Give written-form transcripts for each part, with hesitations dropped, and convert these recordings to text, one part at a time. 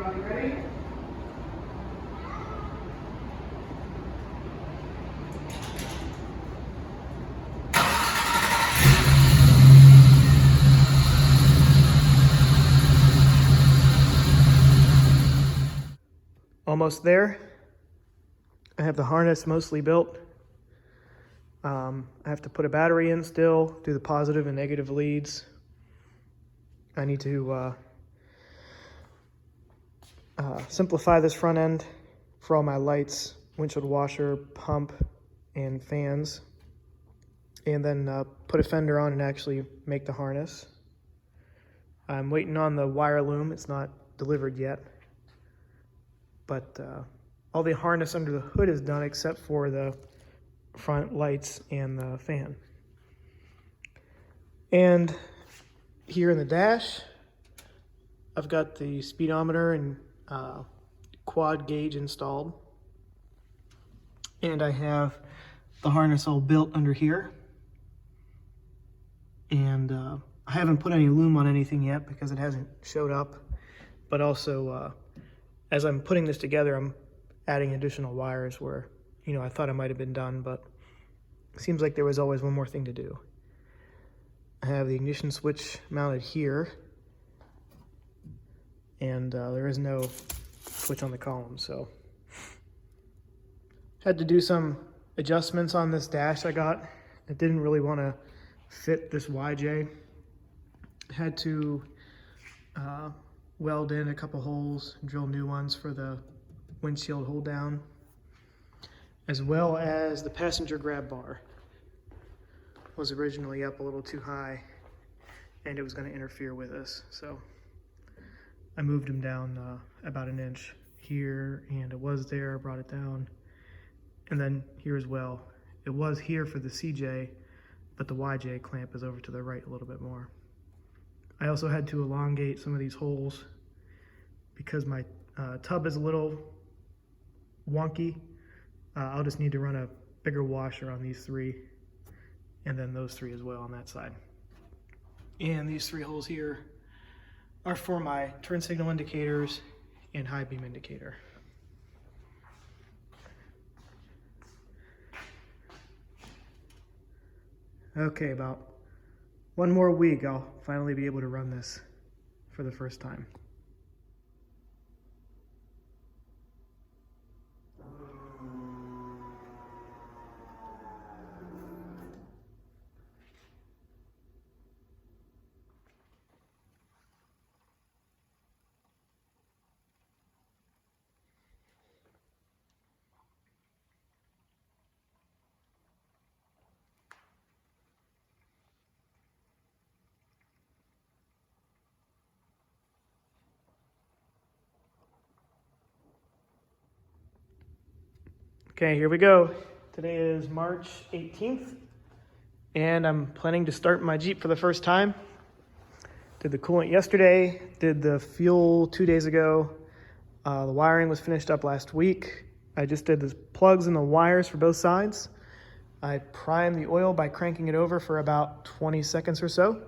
Everybody ready? Almost there. I have the harness mostly built. I have to put a battery in still, do the positive and negative leads. I need to simplify this front end for all my lights, windshield washer, pump, and fans. And then put a fender on and actually make the harness. I'm waiting on the wire loom. It's not delivered yet. But all the harness under the hood is done except for the front lights and the fan. And here in the dash, I've got the speedometer and quad gauge installed. And I have the harness all built under here. And I haven't put any loom on anything yet because it hasn't showed up. But also, as I'm putting this together, I'm adding additional wires where, I thought I might have been done, but it seems like there was always one more thing to do. I have the ignition switch mounted here, and there is no switch on the column, so had to do some adjustments on this dash I got. It didn't really want to fit this YJ. Had to weld in a couple holes, drill new ones for the windshield hold down, as well as the passenger grab bar was originally up a little too high and it was going to interfere with us, so I moved them down about an inch here, and it was there, brought it down, and then here as well. It was here for the CJ, but the YJ clamp is over to the right a little bit more. I also had to elongate some of these holes because my tub is a little wonky. I'll just need to run a bigger washer on these three, and then those three as well on that side. And these three holes here are for my turn signal indicators and high beam indicator. Okay, about one more week, I'll finally be able to run this for the first time. Okay, here we go. Today is March 18th, and I'm planning to start my Jeep for the first time. Did the coolant yesterday, did the fuel 2 days ago. The wiring was finished up last week. I just did the plugs and the wires for both sides. I primed the oil by cranking it over for about 20 seconds or so.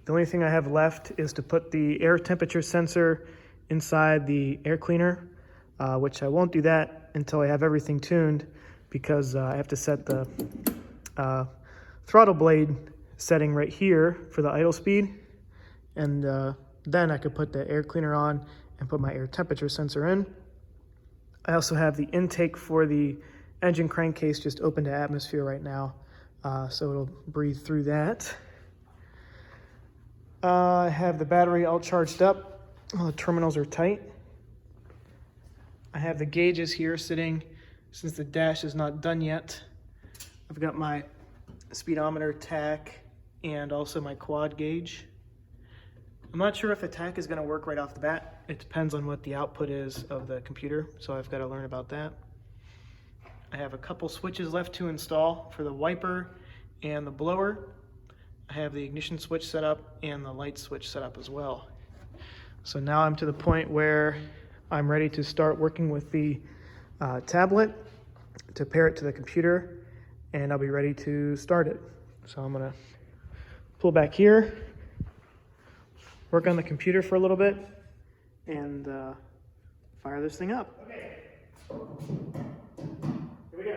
The only thing I have left is to put the air temperature sensor inside the air cleaner, which I won't do that until I have everything tuned, because I have to set the throttle blade setting right here for the idle speed, and then I could put the air cleaner on and put my air temperature sensor in. I also have the intake for the engine crankcase just open to atmosphere right now, so it'll breathe through that. I have the battery all charged up. All the terminals are tight. I have the gauges here sitting, since the dash is not done yet. I've got my speedometer, tach, and also my quad gauge. I'm not sure if the tach is going to work right off the bat. It depends on what the output is of the computer, so I've got to learn about that. I have a couple switches left to install for the wiper and the blower. I have the ignition switch set up and the light switch set up as well. So now I'm to the point where I'm ready to start working with the tablet to pair it to the computer, and I'll be ready to start it. So I'm gonna pull back here, work on the computer for a little bit, and fire this thing up. Okay. Here we go.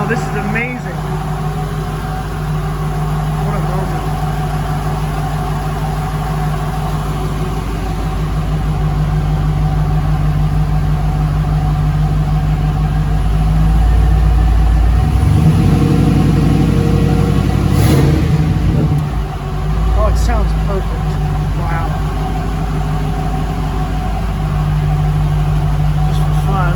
This is amazing. What a moment. Oh, it sounds perfect. Wow. Just for fun.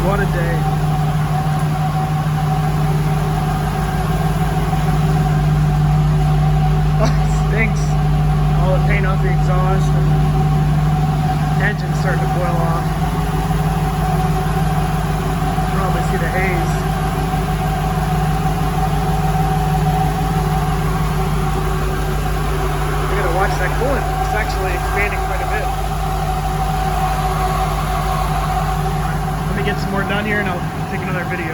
What a day. Oh, it stinks. All the paint off the exhaust and the engine's starting to boil off. You can probably see the haze. I gotta watch that coolant. It's actually expanding quite a bit. Get some more done here and I'll take another video.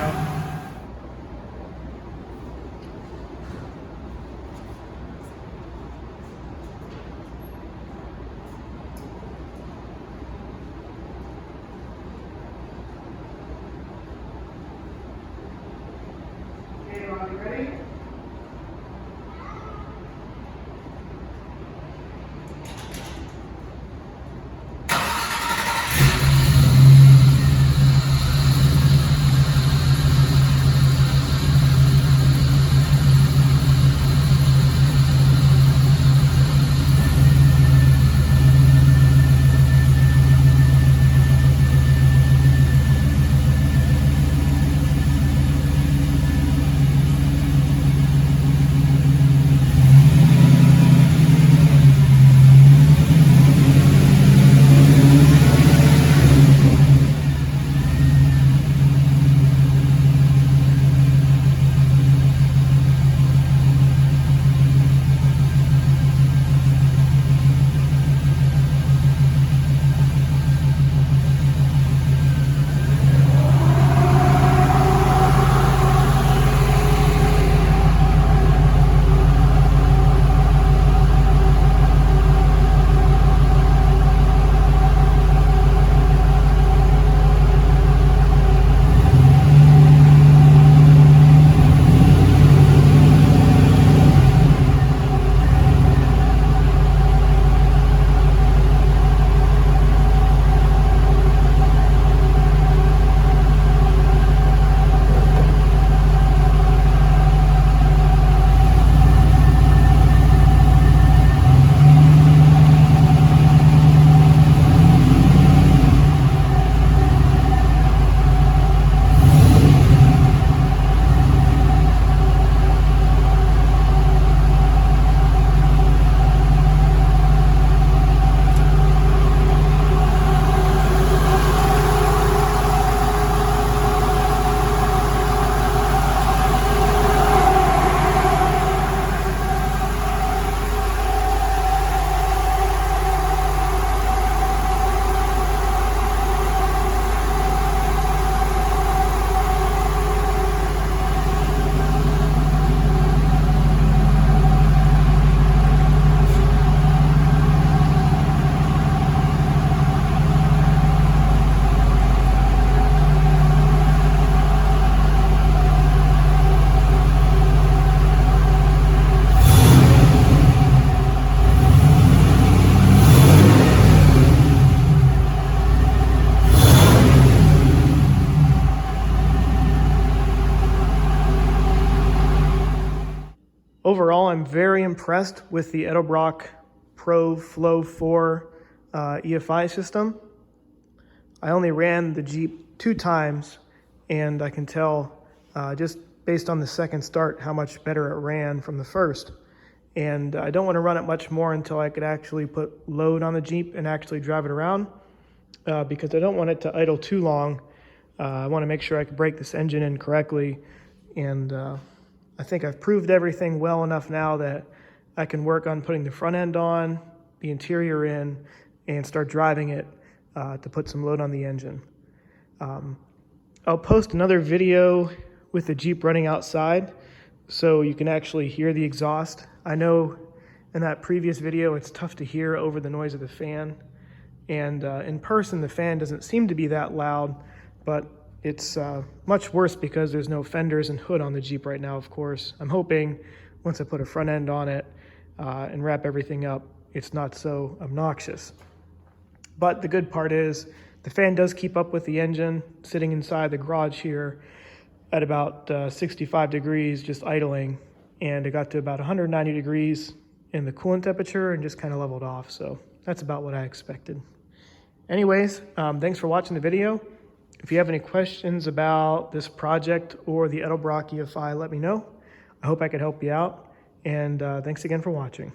Okay, Ron, you ready? very impressed with the Edelbrock Pro Flow 4 EFI system. I only ran the Jeep 2 times, and I can tell just based on the second start how much better it ran from the first. And I don't want to run it much more until I could actually put load on the Jeep and actually drive it around, because I don't want it to idle too long. I want to make sure I can break this engine in correctly, and I think I've proved everything well enough now that I can work on putting the front end on, the interior in, and start driving it to put some load on the engine. I'll post another video with the Jeep running outside so you can actually hear the exhaust. I know in that previous video it's tough to hear over the noise of the fan, and in person the fan doesn't seem to be that loud, but it's much worse because there's no fenders and hood on the Jeep right now, of course. I'm hoping once I put a front end on it and wrap everything up, it's not so obnoxious. But the good part is the fan does keep up with the engine, sitting inside the garage here at about 65 degrees, just idling, and it got to about 190 degrees in the coolant temperature and just kind of leveled off. So that's about what I expected. Anyways, thanks for watching the video. If you have any questions about this project or the Edelbrock EFI, let me know. I hope I could help you out, and thanks again for watching.